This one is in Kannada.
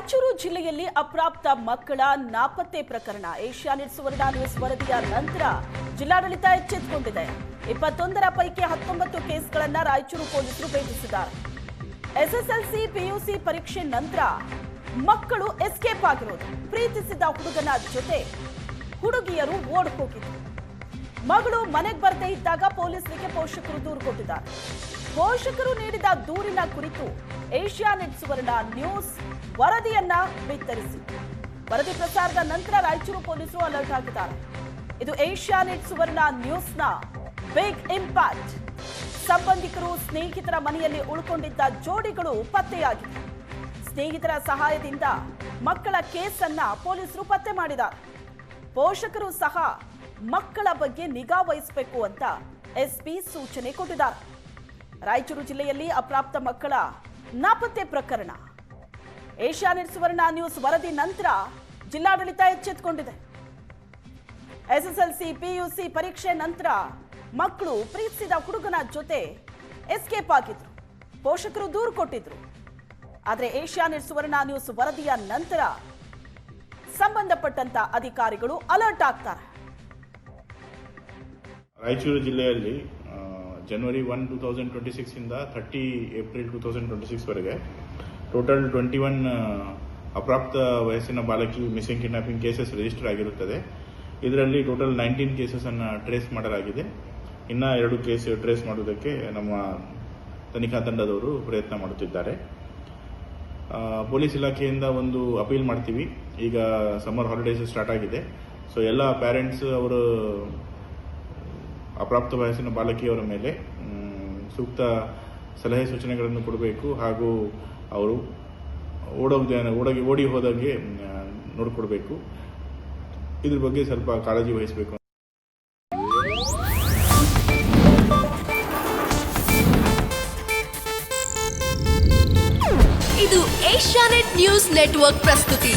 ರಾಯಚೂರು ಜಿಲ್ಲೆಯಲ್ಲಿ ಅಪ್ರಾಪ್ತ ಮಕ್ಕಳ ನಾಪತ್ತೆ ಪ್ರಕರಣ ಏಷ್ಯಾನೆಟ್ ಸುವರ್ಣ ನ್ಯೂಸ್ ವರದಿಯ ನಂತರ ಜಿಲ್ಲಾಡಳಿತ ಎಚ್ಚೆತ್ತುಕೊಂಡಿದೆ. 21ರ ಪೈಕಿ 19 ಕೇಸ್ಗಳನ್ನು ರಾಯಚೂರು ಪೊಲೀಸರು ಭೇದಿಸಿದ್ದಾರೆ. ಎಸ್ಎಸ್ಎಲ್ಸಿ ಪಿಯುಸಿ ಪರೀಕ್ಷೆ ನಂತರ ಮಕ್ಕಳು ಎಸ್ಕೇಪ್ ಆಗಿರೋದು. ಪ್ರೀತಿಸಿದ ಹುಡುಗನ ಜೊತೆ ಹುಡುಗಿಯರು ಓಡ್ ಹೋಗಿದ್ರು. ಮಗಳು ಮನೆಗೆ ಬರದೇ ಇದ್ದಾಗ ಪೊಲೀಸರಿಗೆ ಪೋಷಕರು ದೂರು ಕೊಟ್ಟಿದ್ದಾರೆ. ಪೋಷಕರು ನೀಡಿದ ದೂರಿನ ಕುರಿತು ಏಷ್ಯಾನೆಟ್ ಸುವರ್ಣ ನ್ಯೂಸ್ ವರದಿಯನ್ನ ಬಿತ್ತರಿಸಿ ವರದಿ ಪ್ರಸಾರದ ನಂತರ ರಾಯಚೂರು ಪೊಲೀಸರು ಅಲರ್ಟ್ ಆಗಿದ್ದಾರೆ. ಇದು ಏಷ್ಯಾನೆಟ್ ಸುವರ್ಣ ನ್ಯೂಸ್ನ ಬಿಗ್ ಇಂಪ್ಯಾಕ್ಟ್. ಸಂಬಂಧಿಕರು ಸ್ನೇಹಿತರ ಮನೆಯಲ್ಲಿ ಉಳ್ಕೊಂಡಿದ್ದ ಜೋಡಿಗಳು ಪತ್ತೆಯಾಗಿವೆ. ಸ್ನೇಹಿತರ ಸಹಾಯದಿಂದ ಮಕ್ಕಳ ಕೇಸನ್ನ ಪೊಲೀಸರು ಪತ್ತೆ ಮಾಡಿದ್ದಾರೆ. ಪೋಷಕರು ಸಹ ಮಕ್ಕಳ ಬಗ್ಗೆ ನಿಗಾ ವಹಿಸಬೇಕು ಅಂತ ಎಸ್ಪಿ ಸೂಚನೆ ಕೊಟ್ಟಿದ್ದಾರೆ. ರಾಯಚೂರು ಜಿಲ್ಲೆಯಲ್ಲಿ ಅಪ್ರಾಪ್ತ ಮಕ್ಕಳ ನಾಪತ್ತೆ ಪ್ರಕರಣ ಏಷ್ಯಾನೆಟ್ ಸುವರ್ಣ ನ್ಯೂಸ್ ವರದಿ ನಂತರ ಜಿಲ್ಲಾಡಳಿತ ಎಚ್ಚೆತ್ತುಕೊಂಡಿದೆ. ಎಸ್ಎಸ್ಎಲ್ಸಿ ಪಿಯುಸಿ ಪರೀಕ್ಷೆ ನಂತರ ಮಕ್ಕಳು ಪ್ರೀತಿಸಿದ ಹುಡುಗನ ಜೊತೆ ಎಸ್ಕೇಪ್ ಆಗಿದ್ರು. ಪೋಷಕರು ದೂರು ಕೊಟ್ಟಿದ್ರು. ಆದರೆ ಏಷ್ಯಾನೆಟ್ ಸುವರ್ಣ ನ್ಯೂಸ್ ವರದಿಯ ನಂತರ ಸಂಬಂಧಪಟ್ಟಂತ ಅಧಿಕಾರಿಗಳು ಅಲರ್ಟ್ ಆಗ್ತಾರೆ. ರಾಯಚೂರು ಜಿಲ್ಲೆಯಲ್ಲಿ ಜನವರಿ 1, 2026 ಇಂದ 30 ಏಪ್ರಿಲ್ 2026 ವರೆಗೆ ಟೋಟಲ್ 21 ಅಪ್ರಾಪ್ತ ವಯಸ್ಸಿನ ಬಾಲಕಿ ಮಿಸ್ಸಿಂಗ್ ಕಿಡ್ನಾಪಿಂಗ್ ಕೇಸಸ್ ರಿಜಿಸ್ಟರ್ ಆಗಿರುತ್ತದೆ. ಇದರಲ್ಲಿ ಟೋಟಲ್ 19 ಕೇಸಸ್ ಅನ್ನು ಟ್ರೇಸ್ ಮಾಡಲಾಗಿದೆ. ಇನ್ನ 2 ಕೇಸ್ ಟ್ರೇಸ್ ಮಾಡುವುದಕ್ಕೆ ನಮ್ಮ ತನಿಖಾ ತಂಡದವರು ಪ್ರಯತ್ನ ಮಾಡುತ್ತಿದ್ದಾರೆ. ಪೊಲೀಸ್ ಇಲಾಖೆಯಿಂದ ಒಂದು ಅಪೀಲ್ ಮಾಡ್ತೀವಿ. ಈಗ ಸಮ್ಮರ್ ಹಾಲಿಡೇಸ್ ಸ್ಟಾರ್ಟ್ ಆಗಿದೆ. ಸೊ ಎಲ್ಲ ಪ್ಯಾರೆಂಟ್ಸ್ ಅವರು ಅಪ್ರಾಪ್ತ ವಯಸ್ಸಿನ ಬಾಲಕಿಯವರ ಮೇಲೆ ಸೂಕ್ತ ಸಲಹೆ ಸೂಚನೆಗಳನ್ನು ಕೊಡಬೇಕು. ಹಾಗೂ ಅವರು ಓಡಿ ಹೋದಾಗೆ ನೋಡಿಕೊಡ್ಬೇಕು. ಇದ್ರ ಬಗ್ಗೆ ಸ್ವಲ್ಪ ಕಾಳಜಿ ವಹಿಸಬೇಕು. ಇದು ಏಷ್ಯಾನೆಟ್ ನ್ಯೂಸ್ ನೆಟ್ವರ್ಕ್ ಪ್ರಸ್ತುತಿ.